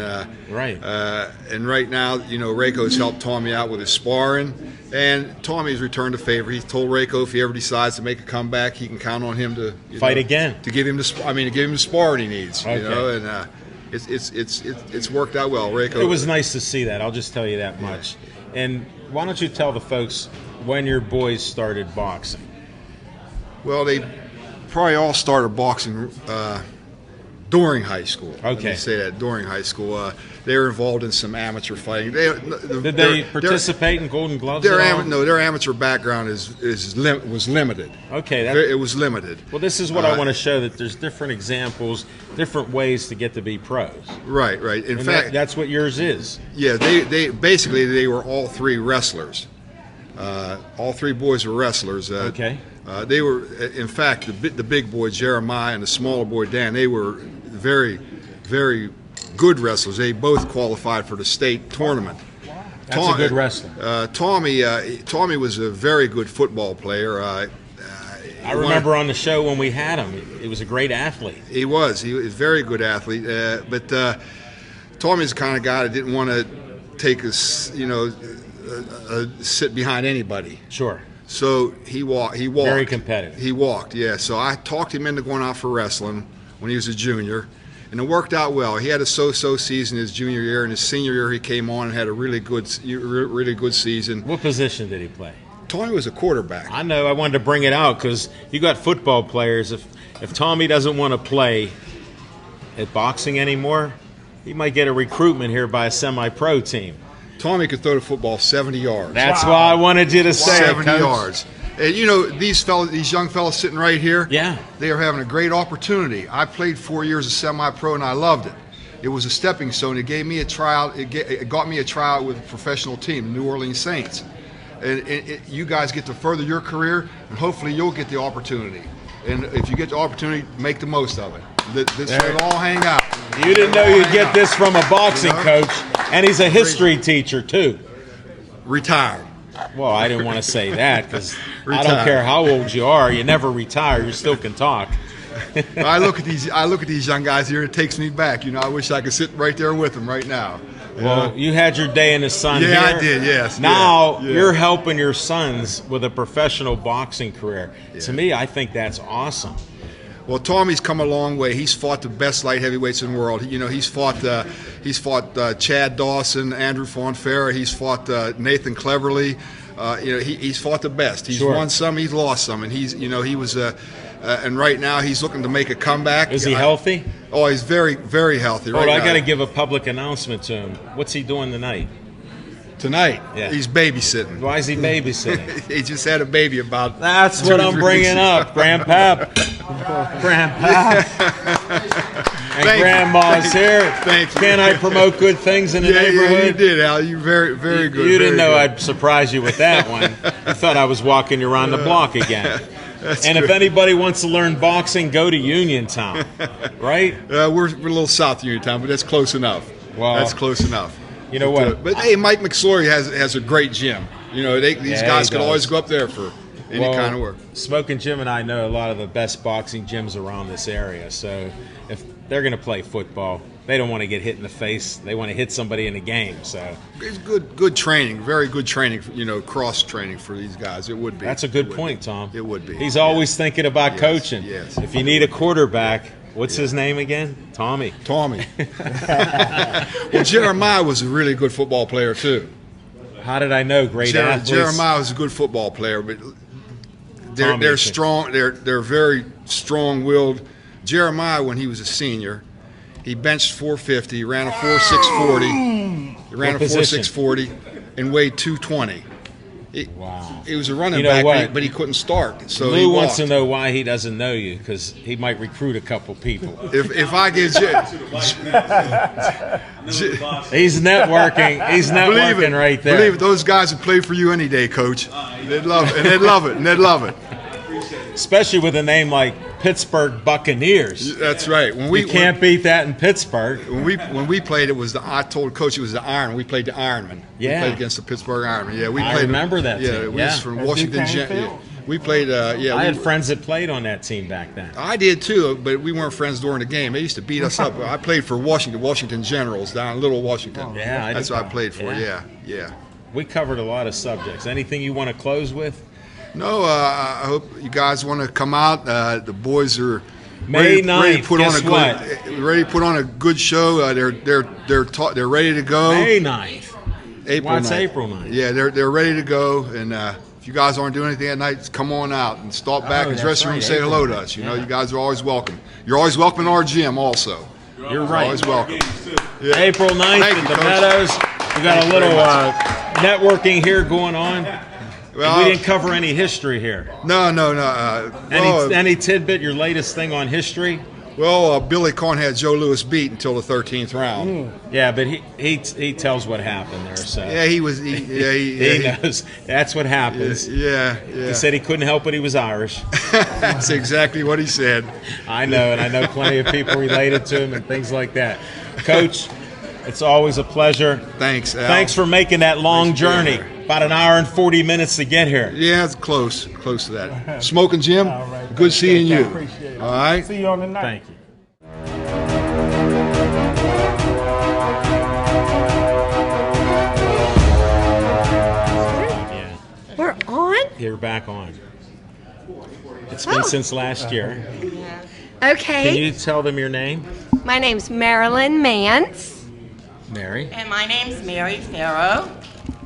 right. And right now, Rayco's helped Tommy out with his sparring, and Tommy's returned a favor. He told Rayco if he ever decides to make a comeback, he can count on him to fight again, to give him the sparring he needs. Okay. And it's worked out well. Rayco. It was nice to see that. I'll just tell you that much. And why don't you tell the folks when your boys started boxing? Well, they probably all started boxing during high school. Okay. Let me say that, during high school. They were involved in some amateur fighting. Did they participate in Golden Gloves? Their amateur background was limited. Okay. It was limited. Well, this is what I want to show, that there's different examples, different ways to get to be pros. Right. In fact, that's what yours is. Yeah, they basically were all 3 wrestlers. All three boys were wrestlers. Okay. They were, in fact, the big boy Jeremiah and the smaller boy Dan. They were very, very good wrestlers. They both qualified for the state tournament. That's a good wrestler. Tommy was a very good football player. I remember on the show when we had him. He was a great athlete. He was a very good athlete. But Tommy's the kind of guy that didn't want to take us, sit behind anybody. Sure. So he walked. Very competitive. He walked, yeah. So I talked him into going out for wrestling when he was a junior, and it worked out well. He had a so-so season his junior year, and his senior year he came on and had a really good season. What position did he play? Tommy was a quarterback. I know. I wanted to bring it out because you got football players. If Tommy doesn't want to play at boxing anymore, he might get a recruitment here by a semi-pro team. Tommy could throw the football 70 yards. That's why I wanted you to say 70 it, Coach. yards. And these young fellas sitting right here, yeah, they are having a great opportunity. I played 4 years of semi-pro and I loved it. It was a stepping stone. It gave me a tryout. It got me a tryout with a professional team, the New Orleans Saints. And you guys get to further your career, and hopefully you'll get the opportunity. And if you get the opportunity, make the most of it. This will all hang out. You didn't know you'd get this from a boxing coach, and he's a history teacher too. Retired. Well, I didn't want to say that because I don't care how old you are. You never retire. You still can talk. I look at these young guys here. It takes me back. I wish I could sit right there with them right now. Well, you had your day in the sun here. Yeah, I did, yes. Now you're helping your sons with a professional boxing career. Yeah. To me, I think that's awesome. Well, Tommy's come a long way. He's fought the best light heavyweights in the world. He's fought Chad Dawson, Andrew Fonfera. He's fought Nathan Cleverly. He's fought the best. He's won some, he's lost some, and he was and right now he's looking to make a comeback. Is he healthy? Oh, he's very, very healthy. I got to give a public announcement to him. What's he doing tonight? Tonight? Yeah. He's babysitting. Why is he babysitting? He just had a baby about. That's what I'm bringing up, Grandpap. Grandpap. And Grandma's here. Thank you. Can I promote good things in the neighborhood? Yeah, you did, Al. You're very, very good. You didn't know I'd surprise you with that one. You thought I was walking you around the block again. And if anybody wants to learn boxing, go to Uniontown, right? We're a little south of Uniontown, but that's close enough. Well, that's close enough. You know what? But hey, Mike McSorley has a great gym. These guys can always go up there for any kind of work. Smoking Jim and I know a lot of the best boxing gyms around this area. So if they're going to play football, they don't want to get hit in the face. They want to hit somebody in the game. So it's good training, very good training. Cross training for these guys. It would be. That's a good point, Tom. It would be. He's always thinking about coaching. Yes. If you need a quarterback. What's his name again? Tommy. Well, Jeremiah was a really good football player too. How did I know? Great athletes. Jeremiah was a good football player, but they're strong. They're very strong-willed. Jeremiah, when he was a senior, he benched 450, he ran a 4.640. He ran a 4.640 and weighed 220. Wow. He was a running back, but he couldn't start. So Lou wants to know why he doesn't know you, because he might recruit a couple people. If I get he's networking. He's networking right there. Believe it, those guys would play for you any day, Coach. They'd love it, and they'd love it, and they'd love it. Especially with a name like Pittsburgh Buccaneers. That's right. You can't beat that in Pittsburgh. When we played, I told Coach it was the Iron. We played the Ironmen. Yeah. We played against the Pittsburgh Ironmen. Yeah, I remember that team. Yeah, we was from Washington. We played. I had friends that played on that team back then. I did too, but we weren't friends during the game. They used to beat us up. I played for Washington Generals down in Little Washington. Yeah, that's what I played for. Yeah. We covered a lot of subjects. Anything you want to close with? No, I hope you guys want to come out. The boys are May 9th. Ready to put on a good show. They're ready to go. May 9th. April 9th. April 9th. Yeah, they're ready to go. And if you guys aren't doing anything at night, come on out and stop back in the dressing room and say hello to us. You guys are always welcome. You're always welcome in our gym also. You're right. Always welcome. Yeah. April 9th at the Meadows. We got a little networking here going on. Well, we didn't cover any history here. No. Any tidbit, your latest thing on history? Well, Billy Corn had Joe Louis beat until the 13th round. Yeah, but he tells what happened there. So Yeah, he knows. That's what happens. He said he couldn't help it. He was Irish. That's exactly what he said. I know, and I know plenty of people related to him and things like that. Coach, it's always a pleasure. Thanks, Al. Thanks for making that long journey. About an hour and 40 minutes to get here. Yeah, it's close to that. Smoking Jim, good seeing you. Appreciate it. All right. See you on the night. Thank you. We're on? You're back on. It's been since last year. Okay. Can you tell them your name? My name's Marilyn Mance. Mary. And my name's Mary Farrow.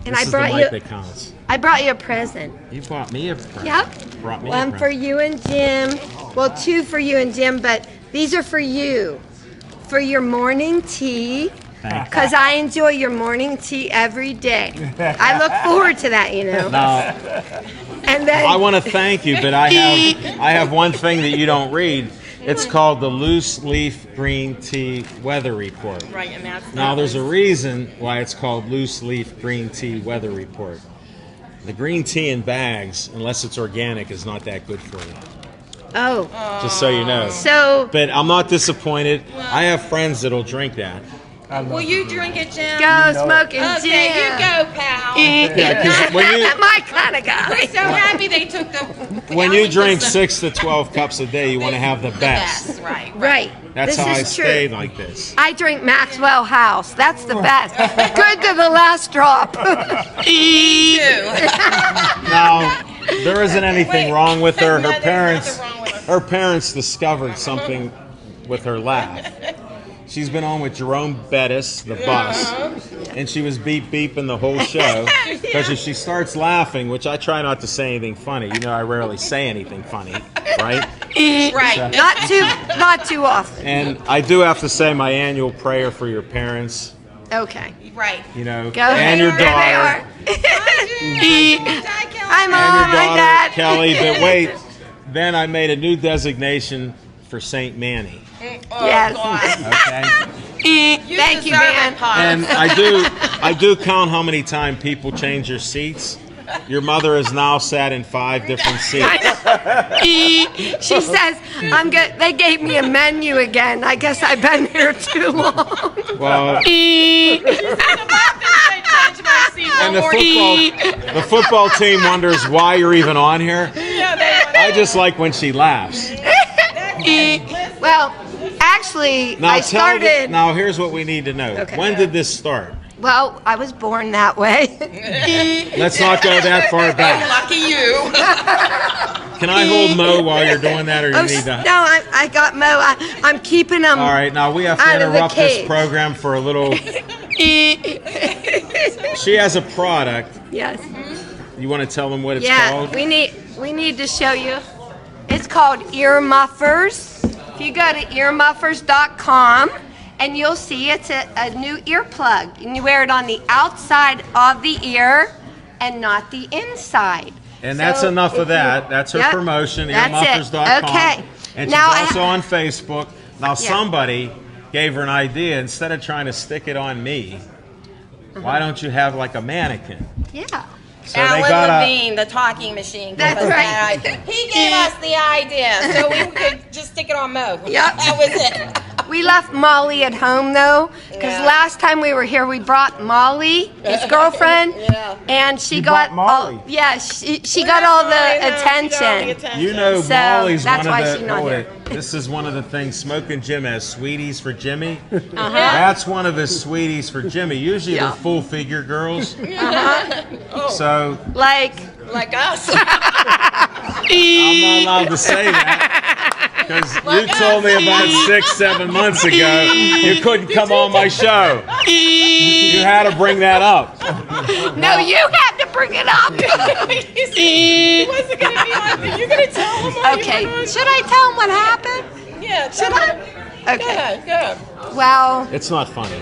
And This I is brought the you mic that counts. I brought you a present. You brought me a present. Yep. Brought me a One present. for you and Jim. Well, two for you and Jim, but these are for you. For your morning tea. Thank you. Because I enjoy your morning tea every day. I look forward to that, you know. Now, And then I want to thank you, but I have one thing that you don't read. It's called the Loose Leaf Green Tea Weather Report. Right, and that's Now, there's a reason why it's called Loose Leaf Green Tea Weather Report. The green tea in bags, unless it's organic, is not that good for you. Oh. Just so you know. So. But I'm not disappointed. I have friends that'll drink that. Will you drink it, Jim? Go smoking Jim. Okay, you go, pal. Yeah, 'cause when you My kind of guy. We're so happy they took the. when you drink 6 to 12 cups a day, you want to have the best. Yes, right. Right. That's This how I is true. stayed like this. I drink Maxwell House. That's the best. Good to the last drop. Me too. Now, there isn't anything wrong with her. No, Her there's parents, nothing wrong with her parents discovered something with her laugh. She's been on with Jerome Bettis, the bus, and she was beeping the whole show because if she starts laughing, which I try not to say anything funny. You know, I rarely say anything funny, right? Right. Not too often. And I do have to say my annual prayer for your parents. Okay. Right. You know, Go and your There they daughter. Hi, Mom. And your Hi, daughter, Dad. Kelly. But wait, then I made a new designation for St. Manny. Yes. Okay. Thank you, man. And I do count how many times people change your seats. Your mother has now sat in 5 different seats. She says, "I'm good." They gave me a menu again. I guess I've been here too long. Well, and the football team wonders why you're even on here. I just like when she laughs. Well, actually, Now I started. now here's what we need to know. Okay. When did this start? Well, I was born that way. Let's not go that far back. Lucky you. Can I hold Mo while you're doing that, or you need to? No, I got Mo. I'm keeping him. All right, now we have to out of the interrupt this cage. program for a little. She has a product. Yes. You want to tell them what it's Yeah, called? we need to show you. It's called Ear Muffers. If you go to earmuffers.com, and you'll see it's a new earplug, and you wear it on the outside of the ear and not the inside. And that's So enough of if that. you- That's her Yep, promotion, that's it. earmuffers.com. Okay. And Now she's I also on Facebook. Now, Yeah. somebody gave her an idea. Instead of trying to stick it on me, why don't you have like a mannequin? Yeah. So Alan they got Levine, the talking machine. That's gave us right. that idea. He gave us the idea, so we could just stick it on Mo. Yep. That was it. We left Molly at home though, because Yeah. last time we were here, we brought Molly, his girlfriend, Yeah. and she You got brought Molly? all. Yeah, she got all the attention. You know, So, Molly's that's one why of she's the. not hold here. it. This is one of the things. Smoking Jim has sweeties for Jimmy. Uh-huh. That's one of his sweeties for Jimmy. Usually Yeah. they're full figure girls. Uh-huh. So Like us. I'm not allowed to say that. Because you told me about 6-7 months ago you couldn't come on my show. You had to bring that up. No, you had to bring it up. He wasn't going to be like that. You're going to tell him what Okay, should I tell him what happened? Yeah, Should I? Okay. Go ahead. Well, It's not funny.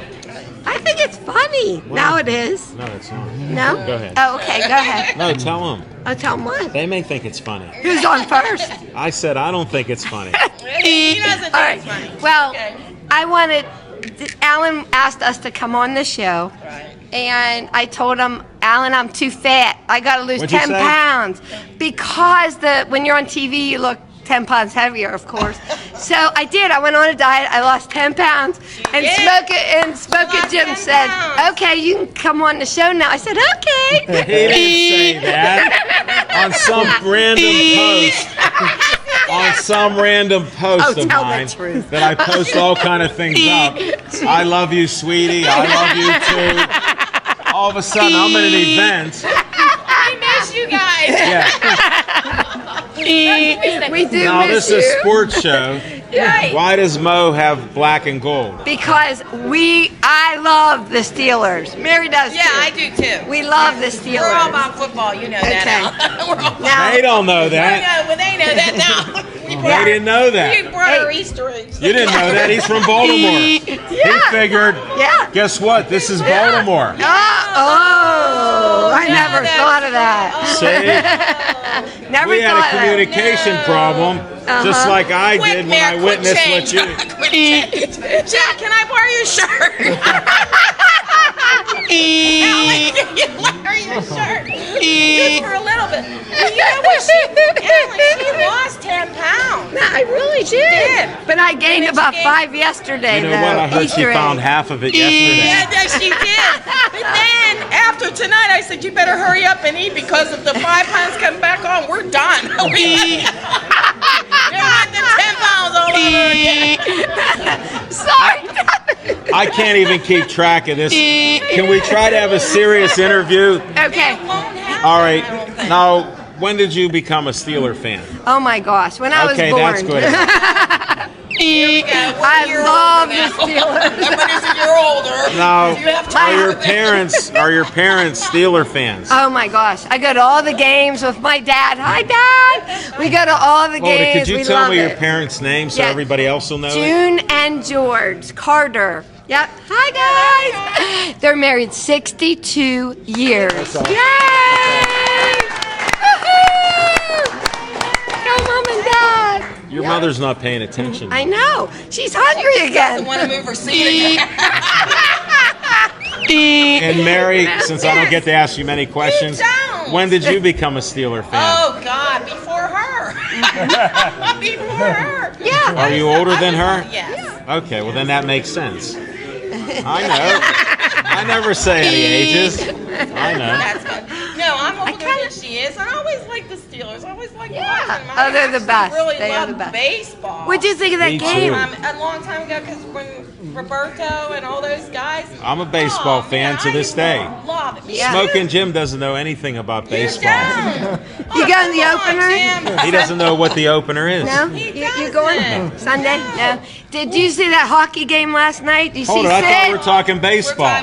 I think it's funny. Now it is. No, it's not. No? Go ahead. Oh, okay, go ahead. No, tell them. Oh, tell them what? They may think it's funny. Who's on first? I said I don't think it's funny. He doesn't think it's funny. Well, Okay. I wanted, Alan asked us to come on the show. Right. And I told him, Alan, I'm too fat. I got to lose What'd you 10 say? pounds. Because when you're on TV, you look 10 pounds heavier, of course. So I did. I went on a diet. I lost 10 pounds. And Smoking Jim said, okay, you can come on the show now. I said, okay. He didn't say that on some random post. On some random post of mine that I post all kind of things up. I love you, sweetie. I love you too. All of a sudden, I'm at an event. I miss you guys. Yeah. We do Now miss this is a you. sports show. Right. Why does Mo have black and gold? Because I love the Steelers. Mary does Yeah, too. I do too. We love the Steelers. We're all about football, you know that. Al. We're all Now, They don't know I that. know, but they know that now. They didn't know We that. brought our Easter eggs. You didn't know that. He's from Baltimore. He figured, guess what? This is Baltimore. Oh, I never thought of that. See? Never We had a thought of that. communication problem, just like I did when I witnessed what you... Jack, can I borrow your shirt? Alan, can you borrow your shirt? Just for a little bit. Well, you know what? She lost 10 pounds. No, I really did. But I gained about 5 yesterday. You know what? I heard she Easter found egg. half of it yesterday. Yeah, she did. But then, after tonight, I said, you better hurry up and eat because if the 5 pounds come back on, we're done. They're not the 10 pounds all over again. Sorry. I can't even keep track of this. Can we try to have a serious interview? Okay. All right. Now, when did you become a Steeler fan? Oh my gosh, when I was born. Okay, that's good. I love the Steelers. Everybody's a year older. Now, You have to are your parents Steeler fans? Oh my gosh, I go to all the games with my dad. Hi, Dad. We go to all the games. Could you we tell love me your it. parents' names so Yeah. everybody else will know it? June and George Carter. Yep. Hi, guys. They're married 62 years. That's awesome. Yay! Woohoo! Go, Mom and Dad. Your mother's not paying attention. I know. She's hungry again. Doesn't want to move her seat again. And Mary, since I don't get to ask you many questions, when did you become a Steeler fan? Oh, God, before her. Before her. Yeah. Are you older than her? Yes. Okay, well then that makes sense. I know. I never say any ages. I know. That's good. No, I'm older than she is. And I always like the Steelers. I always like watching them. Oh, they're the best. Really They are love the best. baseball. What'd you think of that Me game? too. A long time ago, because when Roberto and all those guys. I'm a baseball fan to this day. Love it. Yeah. Smoking Jim doesn't know anything about baseball. You go in the opener? He doesn't know what the opener is. No? You going? Sunday? No. Did you see that hockey game last night? Did you Hold see it, I thought we Sid? were talking baseball.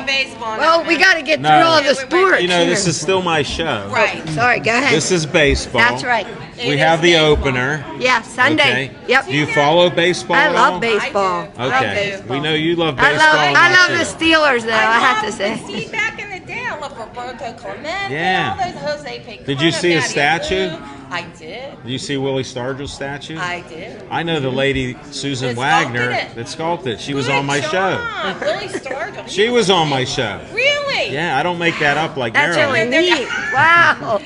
Well, we got to get through all the sports. You know, this is still my show. Right. Sorry, go ahead. This is baseball. That's right. We have the opener. Yeah, Sunday. Okay. Yep. Do you follow baseball I at love all? baseball. Okay. We know you love I baseball. love the Steelers, though, I have to say. See, back in the day, I love Roberto Clemente. Yeah. All those Jose Piquet. Did you see a Matty statue? Lou. I did. Did you see Willie Stargell's statue? I did. I know the lady, Susan That Wagner, sculpted it. that sculpted. She was Good on my job. show. Really Stargell. She was on my show. Really? Yeah, I don't make that up like That's Marilyn. really neat. Wow.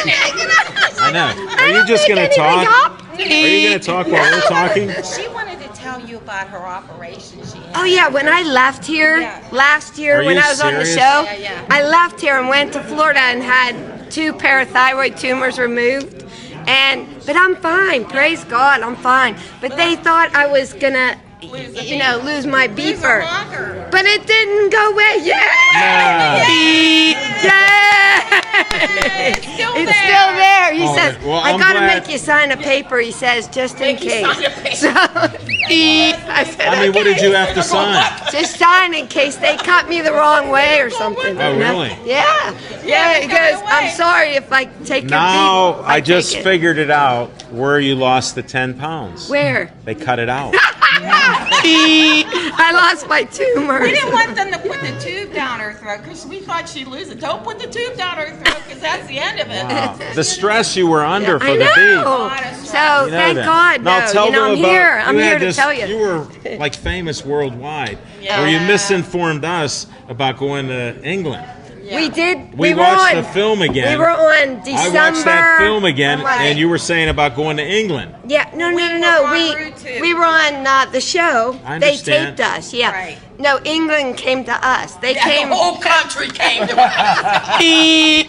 I know. Are you just going to talk? Are you going to talk while we're talking? She wanted to tell you about her operation she had. Oh yeah, when I left here last year Are when you I was on the serious? show, Yeah. I left here and went to Florida and had 2 parathyroid tumors removed. But I'm fine, praise God, I'm fine. But they thought I was gonna, lose my beeper. But it didn't go away. Yeah! It's still there. He All says, right. Well, I I'm gotta glad- make you sign a paper, he says, just in case. So, I said, I mean, what did "Okay." you have to sign? Just sign in case they cut me the wrong way or something. Oh, you know? really? Yeah. Yeah, he goes, I'm sorry if I take your Now, beef. I just take it." figured it out where you lost the 10 pounds. Where? They cut it out. I lost my tumors. We didn't want them to put the tube down her throat because we thought she'd lose it. Don't put the tube down her throat because that's the end of it. Wow. The stress you were under for I the know. beat. So thank God. Now tell them I'm about, here. I'm here to this, tell you. You were like famous worldwide. Yeah. Where you misinformed us about going to England. We did. We were watched on, the film again. We were on December. I watched that film again, Right. and you were saying about going to England. Yeah, no. We were on the show. I They understand. taped us. Yeah. Right. No, England came to us. They came. The whole country came to us.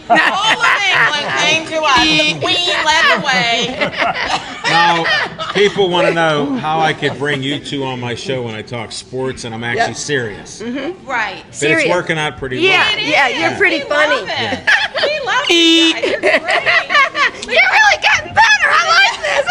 All of England came to us. The Queen led the way. Now, people want to know how I could bring you two on my show when I talk sports, and I'm actually serious. Mm-hmm. Right. But it's working out pretty well. Yeah, you're pretty funny. We love you guys. You're great. You're really getting better. I like this.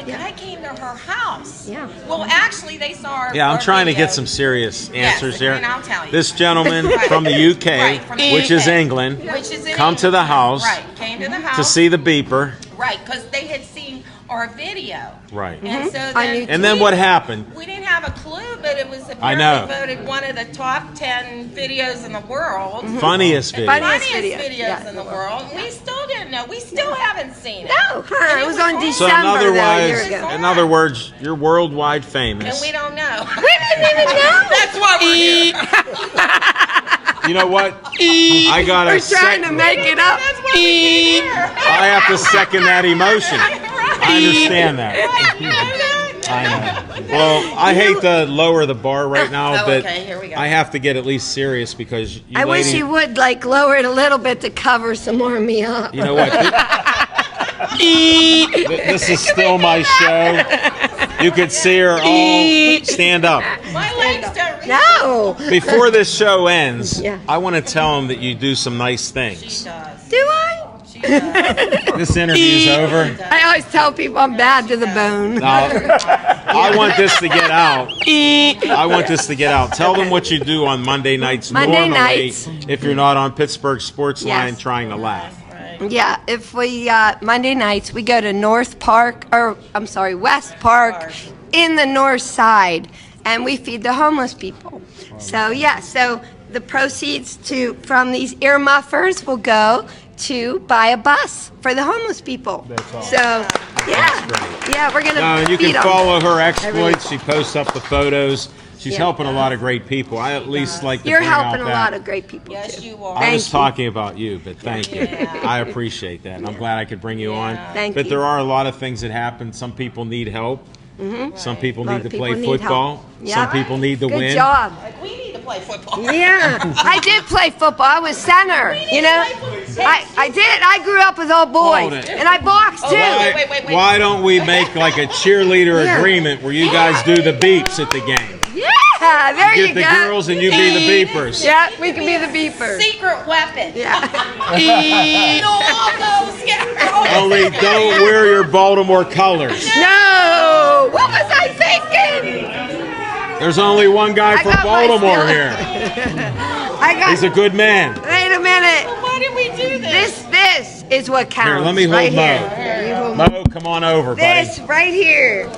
The guy came to her house. Yeah. Well, actually, they saw our. Yeah, I'm our trying to video. get some serious answers here. and I'll tell you. This gentleman Right. from the UK, Right, from the which is UK. England, Which is in come to the England. house Right, came to the house. to see the beeper. Right, because they had seen our video. Right. And so On then, YouTube. And then what happened? we didn't have a clue, but it was I know. apparently voted one of the top 10 videos in the world. Funniest video. Funniest video. videos Yeah. in the world. We still didn't know. We still haven't seen it. No, it was on on So December a year ago. in other words, you're worldwide And famous. we don't know. We didn't even know. That's why we're here. You know what? I got We're to trying to make it up. That's why we're here. I have to second that emotion. I understand that. I know. Well, I hate to lower the bar right now, Oh, but okay, here we go. I have to get at least serious because you I wish lady- you would lower it a little bit to cover some more of me up. You know what? This is still my show. You could see her all stand up. My legs don't reach. No. Before this show ends, Yeah. I want to tell them that you do some nice She things. does. Do I? She does. This interview's over. I always tell people I'm bad to the bone. Now, I want this to get out. I want this to get out. Tell them what you do on Monday nights Monday normally nights. if you're not on Pittsburgh Sportsline Yes. trying to laugh. Yeah, if we Monday nights we go to West Park in the north side, and we feed the homeless people. So the proceeds from these ear muffers will go to buy a bus for the homeless people. That's awesome. So we're gonna And you feed can 'em. follow her exploits. She posts up the photos. She's Yeah. helping a lot of great people. I at least like to You're bring out helping a that. lot of great people Yes, too. you are. I Thank was you. talking about you, but thank you. Yeah. I appreciate that. And I'm glad I could bring you on. Thank but you. there are a lot of things that happen. Some people need help. Some people A lot need of to play people need football. help. Yeah. Some people need to Good win. job. Like, we need to play football. Yeah, I did play football. I was center. You know, I did. I grew up with all boys, Hold it. and I boxed too. Wait. Why don't we make like a cheerleader Yeah. agreement where you guys do the beeps at the game? Yeah, there you Get the go. girls and you be the beepers. Yeah, we can be the beepers. Secret weapon. Yeah. No, all those guys. Only don't wear your Baltimore colors. No. What was I thinking? There's only one guy I from got my Baltimore feeling. here. I got. He's a good man. Wait a minute. Why did we do this? This is what counts. Here, let me hold right Mo. here. You hold Mo, come on over, buddy. this right here.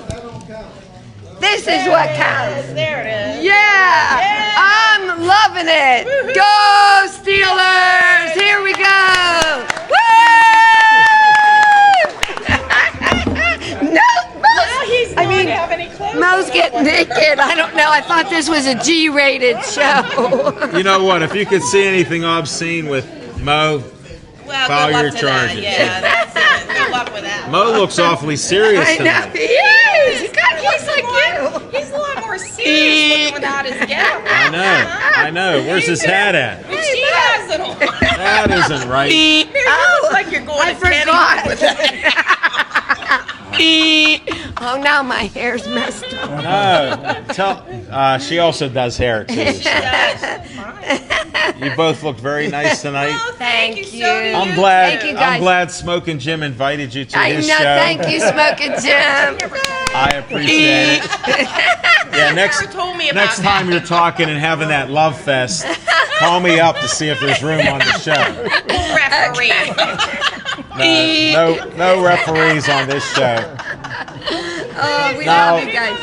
This is what counts. There it is. Yeah, I'm loving it. Go Steelers! Here we go. Woo! No, He's not having any clothes. Mo's getting naked. I don't know. I thought this was a G-rated show. You know what? If you could see anything obscene with Mo, Well, file good luck your to charges. that. Yeah, that's it. Good luck with that. Mo looks awfully serious I know tonight. he is. He kind of looks like you. He's a lot more serious looking without his getup. I know. Where's his hat at? She has it on. That isn't right. It looks like you're going I to Kenny forgot. with that. Oh, now my hair's messed up. No. She also does hair too. So. You both look very nice tonight. Thank you. I'm glad. Thank you, guys. I'm glad Smokin' Jim invited you to I his know. show. Thank you, Smokin' Jim. I appreciate it. Yeah, never told me about next time you're talking and having that love fest, call me up to see if there's room on the show. Referee. No referees on this show. Oh, we Now- love you guys.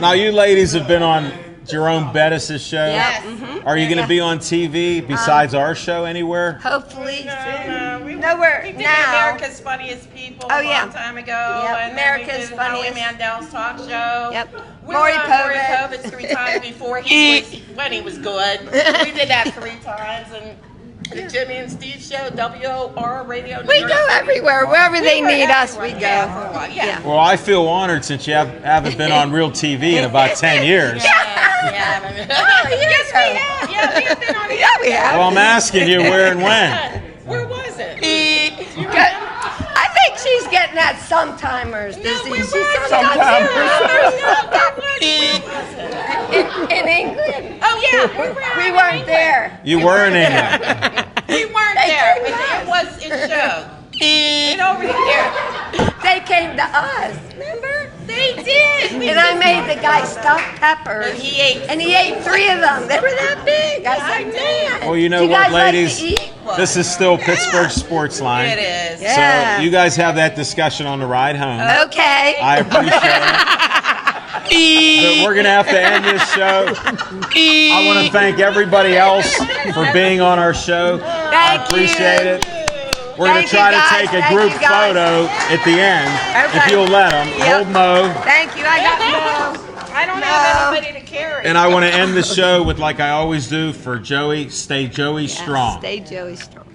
Now, you ladies have been on Jerome Bettis' show. Yes. Are you going to be on TV besides our show anywhere? Hopefully. No, we Nowhere did now. America's Funniest People Oh, a yeah. long time ago. Yep, And America's then we did Howie Funniest. Mandel's talk show. Yep. We Maury were on Maury Povich. Povich 3 times before he was, when he was good. We did that 3 times. And the Jimmy and Steve show, WOR Radio. We go everywhere. Wherever they need us, we go. Yeah, for a while. Yeah. Well, I feel honored since you haven't been on real TV in about 10 years. Yes, we have. Yeah, we have been on it. Yeah, we have. Well, I'm asking you where and when. Where was it? I think she's getting that sometimers disease. In England. Oh, yeah. We weren't there. You were in England. We weren't there. It showed. It over here. They came to us, remember? They did. And I made the guy stuffed peppers. And he ate 3 of them. They were that big. I said, man. Well, you know Do you what, guys like to ladies? eat? This is still Pittsburgh Sportsline. It is. Yeah. So you guys have that discussion on the ride home. Okay. I appreciate it. But we're going to have to end this show. I want to thank everybody else for being on our show. I appreciate it. We're going to try to take a group photo at the end, if you'll let them. Hold Mo. Thank you. I got Mo. I don't have anybody to carry. And I want to end the show with, like I always do, for Joey, stay Joey strong. Stay Joey strong.